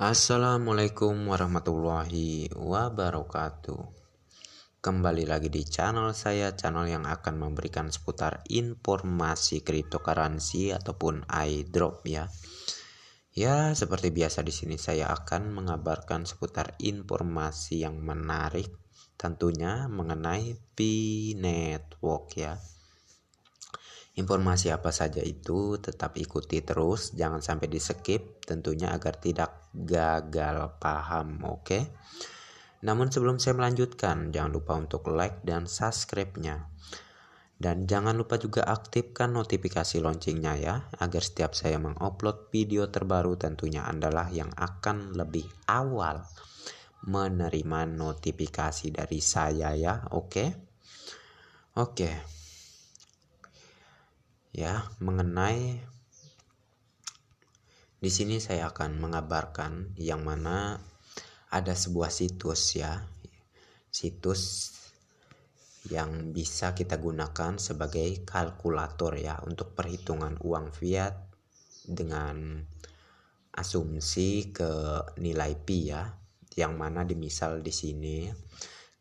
Assalamualaikum warahmatullahi wabarakatuh. Kembali lagi di channel saya, channel yang akan memberikan seputar informasi cryptocurrency ataupun airdrop ya. Ya, seperti biasa di sini saya akan mengabarkan seputar informasi yang menarik tentunya mengenai P-Network ya. Informasi apa saja itu tetap ikuti terus, jangan sampai di skip tentunya agar tidak gagal paham, oke? Namun sebelum saya melanjutkan, jangan lupa untuk like dan subscribe-nya. Dan jangan lupa juga aktifkan notifikasi loncengnya ya, agar setiap saya mengupload video terbaru tentunya Andalah yang akan lebih awal menerima notifikasi dari saya ya, oke? Oke. Ya, mengenai di sini saya akan mengabarkan yang mana ada sebuah situs ya. Situs yang bisa kita gunakan sebagai kalkulator ya untuk perhitungan uang fiat dengan asumsi ke nilai pi ya. Yang mana dimisal di sini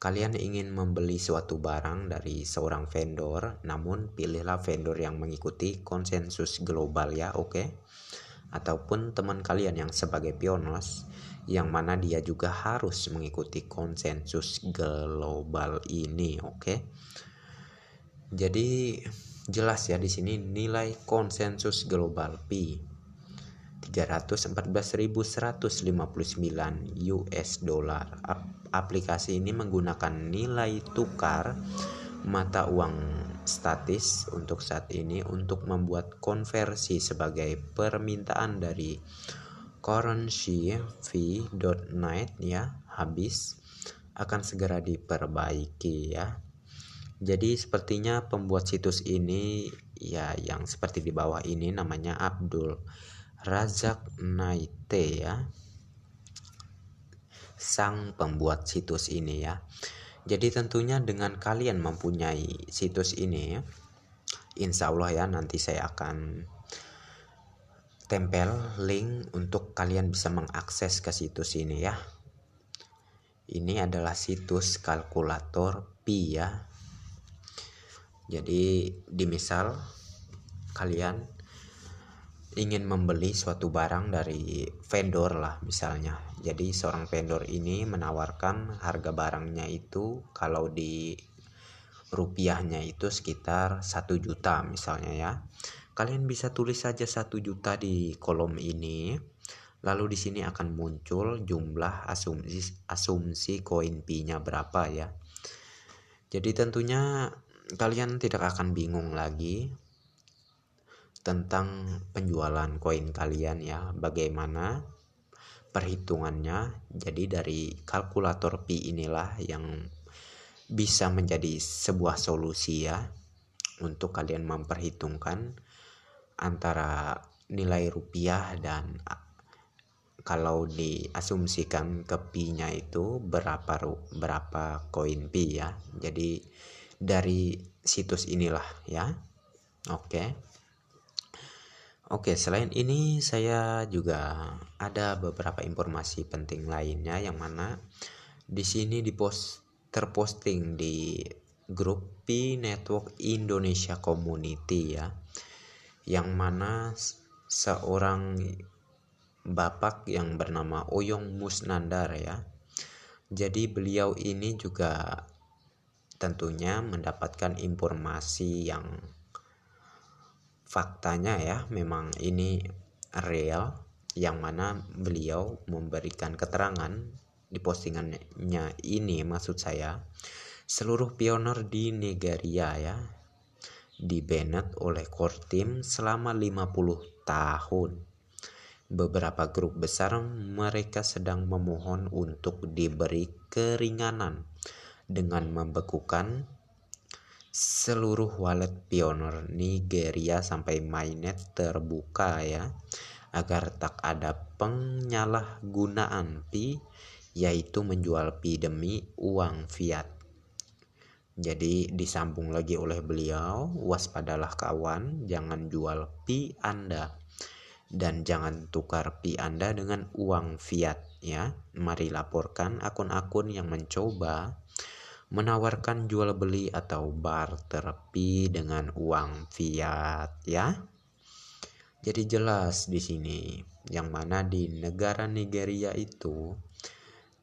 kalian ingin membeli suatu barang dari seorang vendor, namun pilihlah vendor yang mengikuti konsensus global ya, oke? Ataupun teman kalian yang sebagai pionos, yang mana dia juga harus mengikuti konsensus global ini, oke? Jadi jelas ya di sini nilai konsensus global pi 314.159 US dollar. Aplikasi ini menggunakan nilai tukar mata uang statis untuk saat ini untuk membuat konversi sebagai permintaan dari currency.net ya habis akan segera diperbaiki ya. Jadi sepertinya pembuat situs ini ya yang seperti di bawah ini namanya Abdul Razak Naite ya, sang pembuat situs ini ya. Jadi tentunya dengan kalian mempunyai situs ini, insya Allah ya nanti saya akan tempel link untuk kalian bisa mengakses ke situs ini ya. Ini adalah situs kalkulator pi ya. Jadi dimisal kalian ingin membeli suatu barang dari vendor lah misalnya. Jadi seorang vendor ini menawarkan harga barangnya itu kalau di rupiahnya itu sekitar 1 juta misalnya ya. Kalian bisa tulis saja 1 juta di kolom ini. Lalu di sini akan muncul jumlah asumsi koin pi-nya berapa ya. Jadi tentunya kalian tidak akan bingung lagi tentang penjualan koin kalian ya, bagaimana perhitungannya. Jadi dari kalkulator pi inilah yang bisa menjadi sebuah solusi ya untuk kalian memperhitungkan antara nilai rupiah dan kalau diasumsikan ke pi-nya itu berapa koin pi ya. Jadi dari situs inilah ya. Oke, selain ini saya juga ada beberapa informasi penting lainnya yang mana di sini terposting di grup P-Network Indonesia Community ya. Yang mana seorang bapak yang bernama Oyong Musnandar ya. Jadi beliau ini juga tentunya mendapatkan informasi yang faktanya ya memang ini real, yang mana beliau memberikan keterangan di postingannya ini, maksud saya seluruh pionir di Nigeria ya di-banned oleh core team selama 50 tahun. Beberapa grup besar mereka sedang memohon untuk diberi keringanan dengan membekukan seluruh wallet pionir Nigeria sampai mainnet terbuka ya, agar tak ada penyalahgunaan pi, yaitu menjual pi demi uang fiat. Jadi disambung lagi oleh beliau, waspadalah kawan, jangan jual pi Anda Dan jangan tukar Pi Anda dengan uang fiat ya. Mari laporkan akun-akun yang mencoba menawarkan jual beli atau barter Pi dengan uang fiat ya. Jadi jelas di sini yang mana di negara Nigeria itu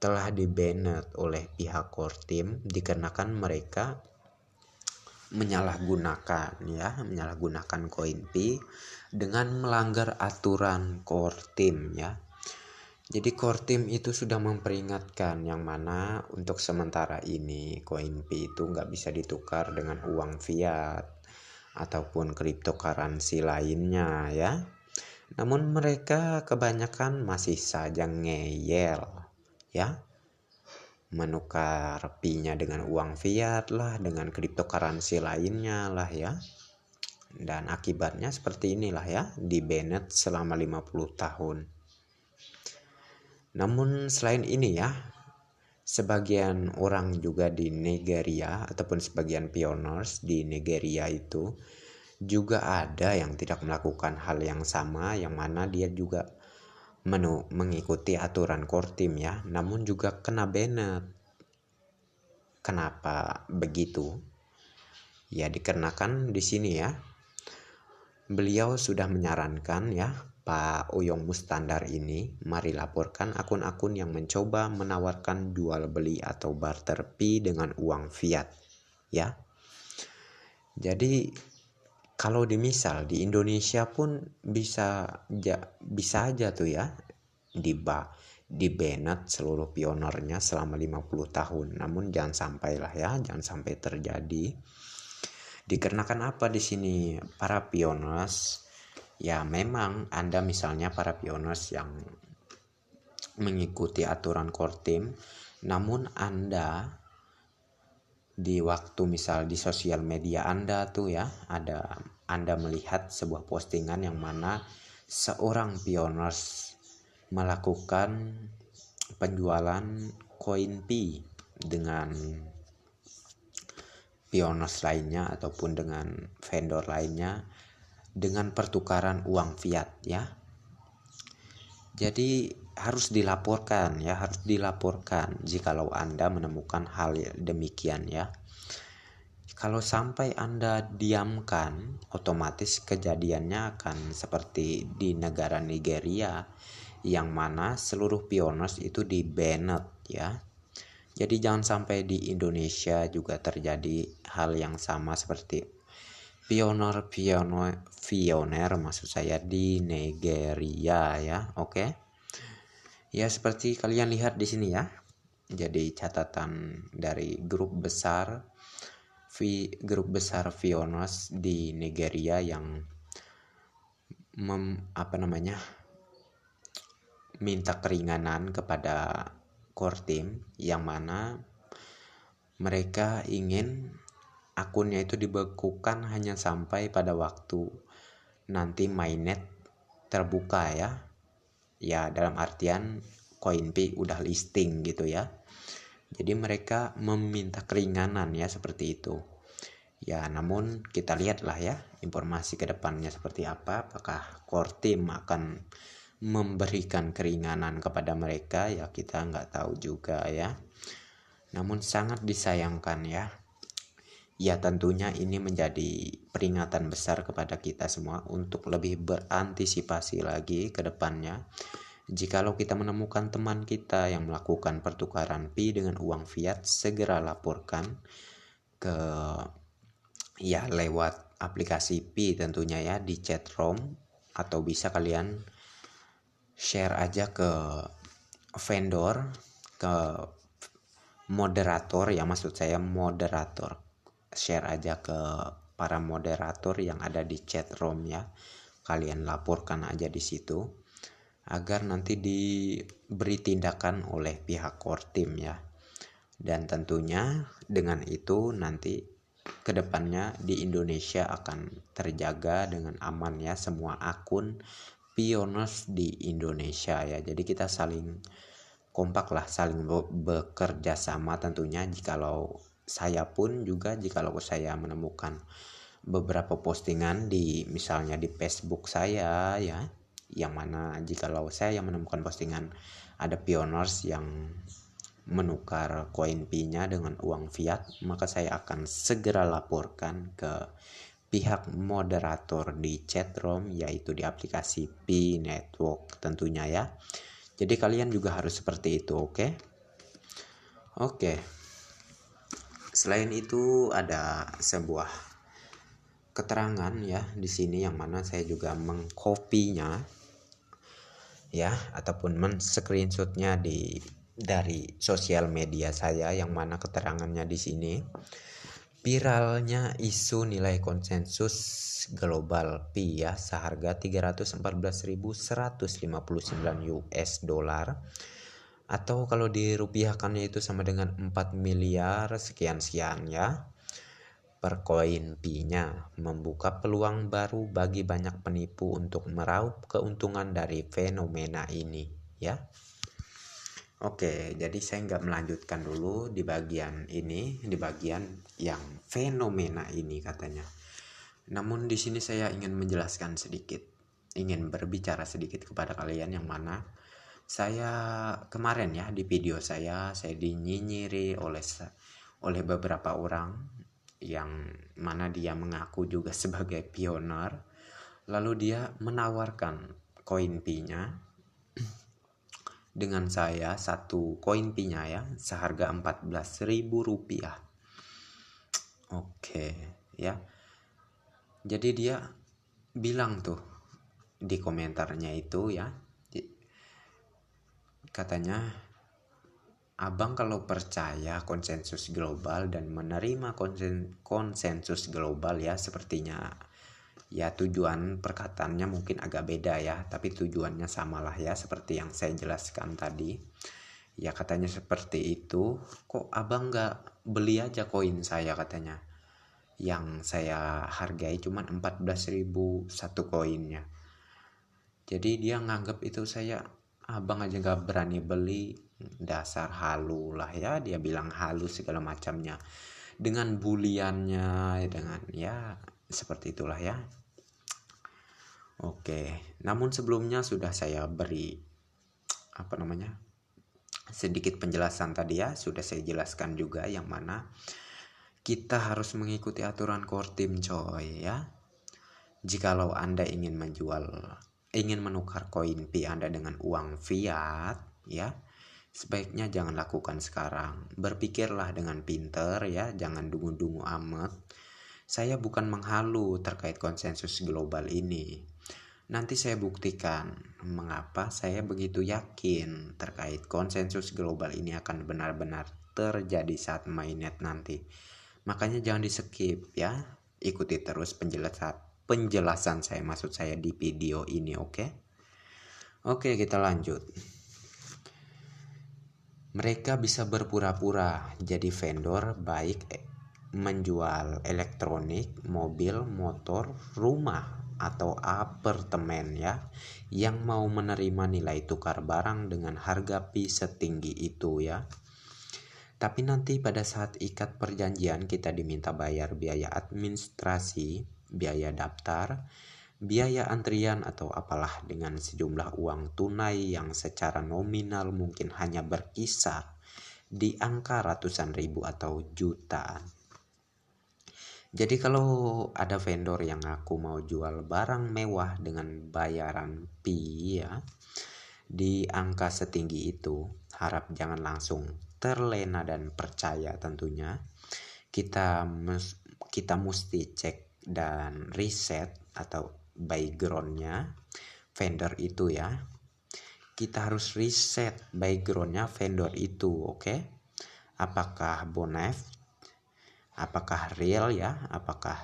telah di-banned oleh pihak Kortim dikarenakan mereka menyalahgunakan koin Pi dengan melanggar aturan Kortim ya. Jadi Kortim itu sudah memperingatkan yang mana untuk sementara ini koin Pi itu nggak bisa ditukar dengan uang fiat ataupun cryptocurrency lainnya ya. Namun mereka kebanyakan masih saja ngeyel ya, menukar Pi-nya dengan uang fiat lah, dengan cryptocurrency lainnya lah ya. Dan akibatnya seperti inilah ya, di-banned selama 50 tahun. Namun selain ini ya, sebagian orang juga di Nigeria ataupun sebagian pioners di Nigeria itu juga ada yang tidak melakukan hal yang sama, yang mana dia juga mengikuti aturan Kortim ya, namun juga kena banned. Kenapa begitu? Ya dikarenakan di sini ya, beliau sudah menyarankan ya, Pak Uyong Mustandar ini, mari laporkan akun-akun yang mencoba menawarkan jual beli atau barter Pi dengan uang fiat ya. Jadi kalau misal di Indonesia pun bisa aja tuh ya di-banned seluruh pionernya selama 50 tahun. Namun jangan sampailah ya, jangan sampai terjadi. Dikarenakan apa di sini para pioners? Ya memang Anda misalnya para pioners yang mengikuti aturan Kortim, namun Anda di waktu misal di sosial media Anda tuh ya, Anda melihat sebuah postingan yang mana seorang pioners melakukan penjualan koin Pi dengan pioners lainnya ataupun dengan vendor lainnya dengan pertukaran uang fiat ya. Jadi harus dilaporkan ya, harus dilaporkan jikalau Anda menemukan hal demikian ya. Kalau sampai Anda diamkan, otomatis kejadiannya akan seperti di negara Nigeria yang mana seluruh pioners itu di-banned ya. Jadi jangan sampai di Indonesia juga terjadi hal yang sama seperti pioner maksud saya di Nigeria ya. Oke. Ya seperti kalian lihat di sini ya. Jadi catatan dari grup besar pioners di Nigeria yang minta keringanan kepada Kortim, yang mana mereka ingin akunnya itu dibekukan hanya sampai pada waktu nanti mainnet terbuka ya dalam artian koin Pi udah listing gitu ya. Jadi mereka meminta keringanan ya seperti itu ya. Namun kita lihatlah ya informasi kedepannya seperti apa, apakah Kortim akan memberikan keringanan kepada mereka ya, kita nggak tahu juga ya. Namun sangat disayangkan ya tentunya ini menjadi peringatan besar kepada kita semua untuk lebih berantisipasi lagi ke depannya. Jikalau kita menemukan teman kita yang melakukan pertukaran Pi dengan uang fiat, segera laporkan ke ya lewat aplikasi Pi tentunya ya, di chat room, atau bisa kalian share aja ke vendor, ke moderator ya, maksud saya moderator, share aja ke para moderator yang ada di chat room ya. Kalian laporkan aja di situ agar nanti diberi tindakan oleh pihak Kortim ya. Dan tentunya dengan itu nanti kedepannya di Indonesia akan terjaga dengan aman ya semua akun pioners di Indonesia ya. Jadi kita saling kompak lah, saling bekerja sama tentunya. Jikalau saya pun juga, jikalau saya menemukan beberapa postingan di misalnya di Facebook saya ya, yang mana jikalau saya menemukan postingan ada pioners yang menukar koin Pi-nya dengan uang fiat, maka saya akan segera laporkan ke pihak moderator di chatroom, yaitu di aplikasi Pi Network tentunya ya. Jadi kalian juga harus seperti itu, oke? Oke. Selain itu ada sebuah keterangan ya di sini yang mana saya juga mengkopinya ya, ataupun men-screenshotnya dari sosial media saya, yang mana keterangannya di sini. Viralnya isu nilai konsensus global Pi ya seharga 314.159 US dollar, atau kalau dirupiahkannya itu sama dengan 4 miliar sekian-sekian ya per koin Pi-nya, membuka peluang baru bagi banyak penipu untuk meraup keuntungan dari fenomena ini ya. Oke, jadi saya nggak melanjutkan dulu di bagian ini, di bagian yang fenomena ini katanya. Namun di sini saya ingin menjelaskan sedikit, ingin berbicara sedikit kepada kalian, yang mana saya kemarin ya di video saya dinyinyiri oleh beberapa orang yang mana dia mengaku juga sebagai pioner, lalu dia menawarkan koin Pi-nya dengan saya, satu koin Pi-nya ya seharga 14.000 rupiah. Oke ya. Jadi dia bilang tuh di komentarnya itu ya, katanya, abang kalau percaya konsensus global dan menerima konsensus global ya, sepertinya ya tujuan perkataannya mungkin agak beda ya, tapi tujuannya samalah ya seperti yang saya jelaskan tadi. Ya katanya seperti itu, kok abang gak beli aja koin saya katanya, yang saya hargai cuma 14.000 satu koinnya. Jadi dia nganggap itu saya, abang aja gak berani beli, dasar halu lah ya, dia bilang halu segala macamnya dengan buliannya, dengan ya seperti itulah ya. Oke, namun sebelumnya sudah saya beri sedikit penjelasan tadi ya, sudah saya jelaskan juga yang mana kita harus mengikuti aturan core team coy ya. Jikalau Anda ingin menukar koin Pi Anda dengan uang fiat ya, sebaiknya jangan lakukan sekarang. Berpikirlah dengan pinter ya, jangan dungu-dungu amat. Saya bukan menghalu terkait konsensus global ini. Nanti saya buktikan mengapa saya begitu yakin terkait konsensus global ini akan benar-benar terjadi saat mainnet nanti. Makanya jangan di skip ya, ikuti terus penjelasan saya, maksud saya di video ini, oke? Oke, kita lanjut. Mereka bisa berpura-pura jadi vendor, baik menjual elektronik, mobil, motor, rumah, atau apartemen ya, yang mau menerima nilai tukar barang dengan harga Pi setinggi itu ya. Tapi nanti pada saat ikat perjanjian kita diminta bayar biaya administrasi, biaya daftar, biaya antrian atau apalah, dengan sejumlah uang tunai yang secara nominal mungkin hanya berkisar di angka ratusan ribu atau jutaan. Jadi kalau ada vendor yang aku mau jual barang mewah dengan bayaran Pi ya di angka setinggi itu, harap jangan langsung terlena dan percaya tentunya. Kita mesti cek dan riset atau backgroundnya vendor itu ya. Kita harus riset backgroundnya vendor itu, oke? Apakah bonaf, apakah real ya, apakah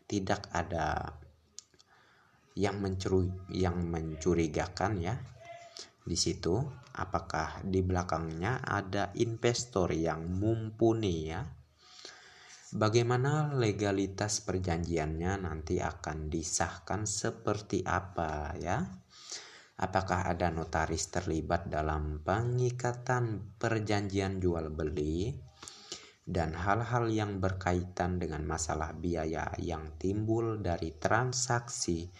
tidak ada yang mencurigakan ya di situ, apakah di belakangnya ada investor yang mumpuni ya. Bagaimana legalitas perjanjiannya nanti akan disahkan seperti apa ya? Apakah ada notaris terlibat dalam pengikatan perjanjian jual beli? Dan hal-hal yang berkaitan dengan masalah biaya yang timbul dari transaksi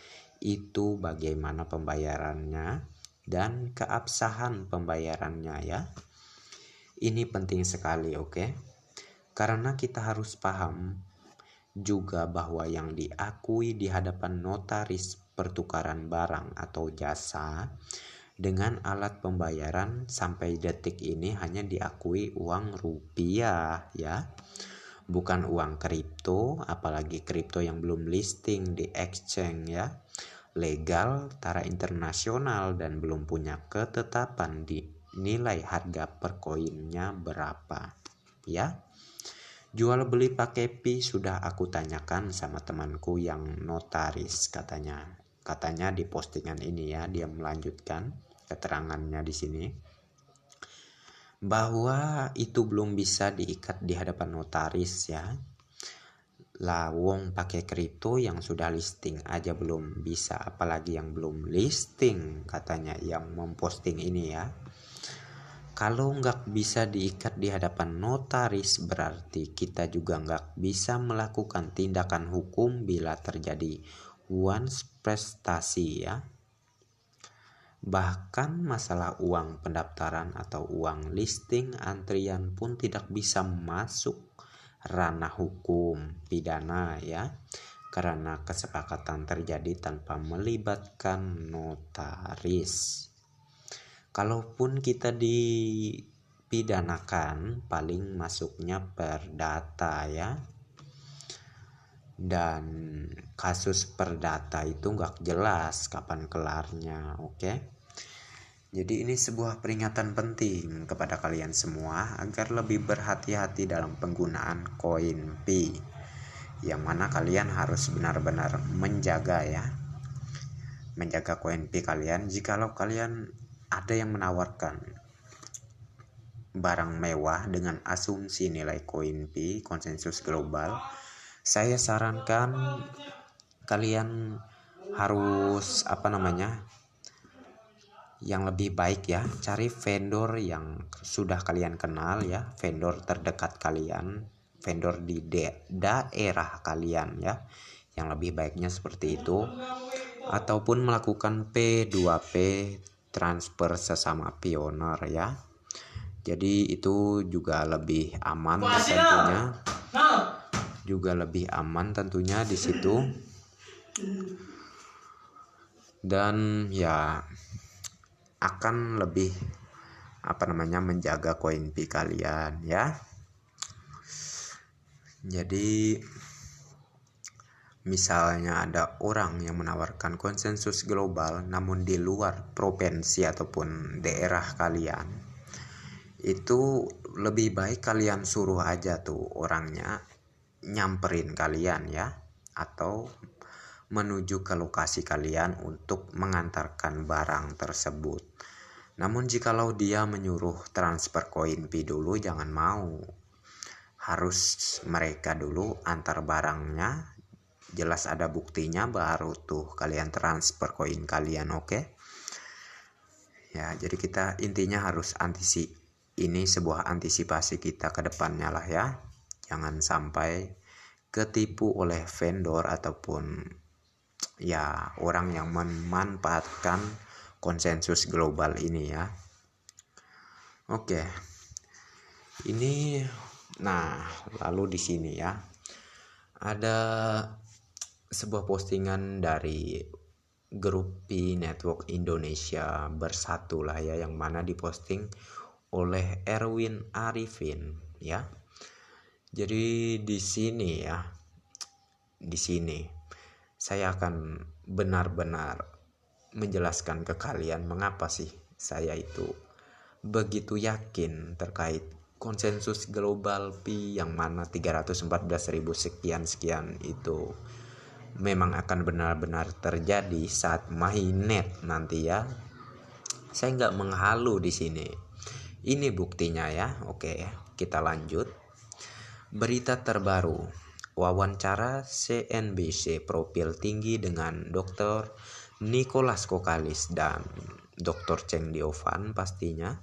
itu bagaimana pembayarannya dan keabsahan pembayarannya ya. Ini penting sekali, oke? Karena kita harus paham juga bahwa yang diakui di hadapan notaris pertukaran barang atau jasa dengan alat pembayaran sampai detik ini hanya diakui uang rupiah ya. Bukan uang kripto, apalagi kripto yang belum listing di exchange ya, legal, tara internasional dan belum punya ketetapan di nilai harga per koinnya berapa ya. Jual beli pakai Pi sudah aku tanyakan sama temanku yang notaris, katanya di postingan ini ya, dia melanjutkan keterangannya di sini bahwa itu belum bisa diikat di hadapan notaris ya. Lawong pakai kripto yang sudah listing aja belum bisa, apalagi yang belum listing, katanya yang memposting ini ya. Kalau nggak bisa diikat di hadapan notaris, berarti kita juga nggak bisa melakukan tindakan hukum bila terjadi once prestasi ya. Bahkan masalah uang pendaftaran atau uang listing antrian pun tidak bisa masuk ranah hukum pidana ya, karena kesepakatan terjadi tanpa melibatkan notaris. Kalaupun kita dipidanakan, paling masuknya perdata ya. Dan kasus perdata itu nggak jelas kapan kelarnya, oke? Jadi ini sebuah peringatan penting kepada kalian semua agar lebih berhati-hati dalam penggunaan koin Pi, yang mana kalian harus benar-benar menjaga ya, menjaga koin Pi kalian. Jikalau kalian ada yang menawarkan barang mewah dengan asumsi nilai koin Pi konsensus global, saya sarankan kalian harus yang lebih baik ya, cari vendor yang sudah kalian kenal ya, vendor terdekat kalian, vendor di daerah kalian ya, yang lebih baiknya seperti itu. Ataupun melakukan P2P, transfer sesama pioner ya. Jadi itu juga lebih aman tentunya, di situ. Dan ya akan lebih menjaga koin Pi kalian ya. Jadi misalnya ada orang yang menawarkan konsensus global namun di luar provinsi ataupun daerah kalian, itu lebih baik kalian suruh aja tuh orangnya nyamperin kalian ya, atau menuju ke lokasi kalian untuk mengantarkan barang tersebut. Namun jikalau dia menyuruh transfer koin Pi dulu, jangan mau. Harus mereka dulu antar barangnya, jelas ada buktinya, baru tuh kalian transfer koin kalian, oke? Ya, jadi kita intinya harus ini sebuah antisipasi kita ke depannya lah ya. Jangan sampai ketipu oleh vendor ataupun ya orang yang memanfaatkan konsensus global ini ya. Oke. Ini lalu di sini ya ada sebuah postingan dari grup Pi Network Indonesia Bersatu lah ya, yang mana diposting oleh Erwin Arifin ya. Jadi di sini saya akan benar-benar menjelaskan ke kalian mengapa sih saya itu begitu yakin terkait konsensus global Pi, yang mana 314.000 sekian itu memang akan benar-benar terjadi saat mainnet nanti ya. Saya nggak menghalu di sini. Ini buktinya ya. Oke, kita lanjut. Berita terbaru. Wawancara CNBC profil tinggi dengan Dr. Nicholas Kokalis dan Dr. Cheng Diovan pastinya,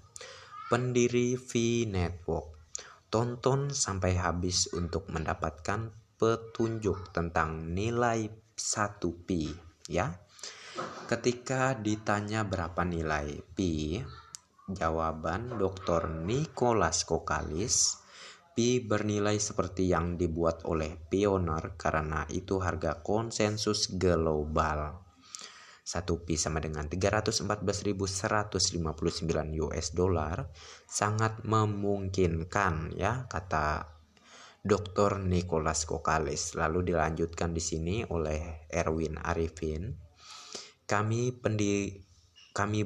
pendiri V Network. Tonton sampai habis untuk mendapatkan petunjuk tentang nilai 1 Pi ya. Ketika ditanya berapa nilai pi, jawaban Dr. Nicholas Kokalis, pi bernilai seperti yang dibuat oleh Pioneer karena itu harga konsensus global. 1 pi sama dengan 314.159 US dollar sangat memungkinkan ya, kata Dr. Nicholas Kokalis. Lalu dilanjutkan di sini oleh Erwin Arifin. Kami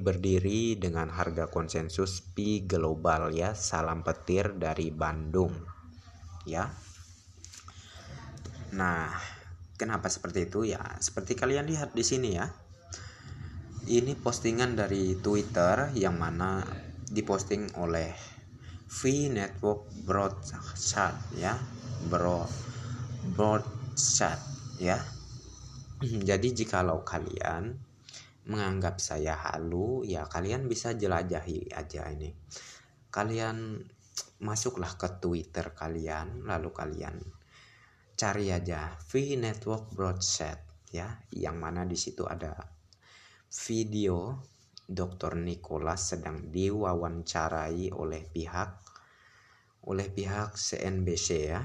berdiri dengan harga konsensus pi global ya. Salam petir dari Bandung ya. Nah, kenapa seperti itu ya? Seperti kalian lihat di sini ya. Ini postingan dari Twitter yang mana diposting oleh V Network Broadcast ya, broadcast ya. Jadi jikalau kalian menganggap saya halu ya, kalian bisa jelajahi aja ini. Kalian masuklah ke Twitter kalian, lalu kalian cari aja V Network Broadcast ya, yang mana di situ ada video Dr. Nicholas sedang diwawancarai oleh pihak CNBC ya.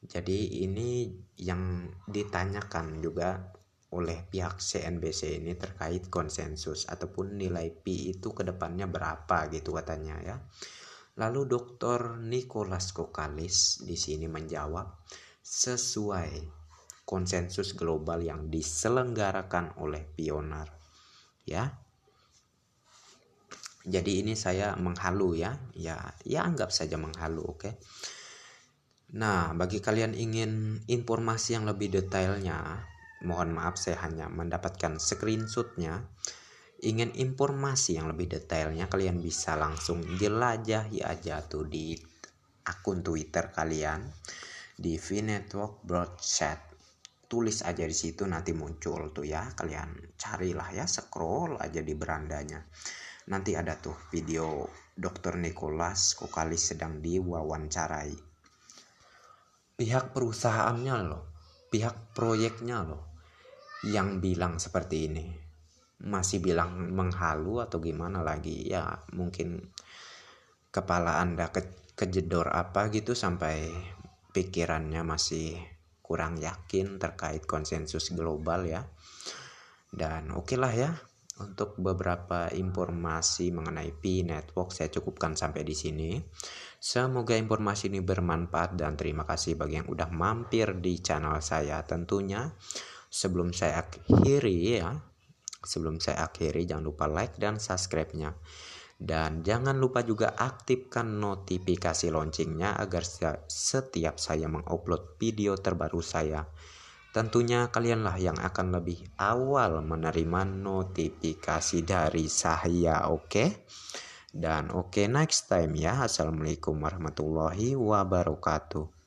Jadi ini yang ditanyakan juga oleh pihak CNBC ini terkait konsensus ataupun nilai pi itu kedepannya berapa gitu katanya ya. Lalu Dr. Nicholas Kokalis di sini menjawab sesuai konsensus global yang diselenggarakan oleh Pioneer ya. Jadi ini saya menghalu ya anggap saja menghalu, oke. Nah, bagi kalian ingin informasi yang lebih detailnya, mohon maaf saya hanya mendapatkan screenshotnya. Ingin informasi yang lebih detailnya, kalian bisa langsung jelajahi aja tuh di akun Twitter kalian di V Network Broadcast. Tulis aja di situ, nanti muncul tuh ya. Kalian carilah ya, scroll aja di berandanya. Nanti ada tuh video Dr. Nicholas Kokalis sedang diwawancarai. Pihak perusahaannya loh, pihak proyeknya loh yang bilang seperti ini. Masih bilang menghalu atau gimana lagi ya, mungkin kepala Anda kejedor apa gitu sampai pikirannya masih kurang yakin terkait konsensus global ya. Dan oke lah ya, untuk beberapa informasi mengenai Pi Network saya cukupkan sampai di sini. Semoga informasi ini bermanfaat dan terima kasih bagi yang udah mampir di channel saya. Tentunya sebelum saya akhiri jangan lupa like dan subscribe-nya. Dan jangan lupa juga aktifkan notifikasi loncengnya agar setiap saya mengupload video terbaru saya, tentunya kalianlah yang akan lebih awal menerima notifikasi dari saya, oke? Dan oke, next time ya. Assalamualaikum warahmatullahi wabarakatuh.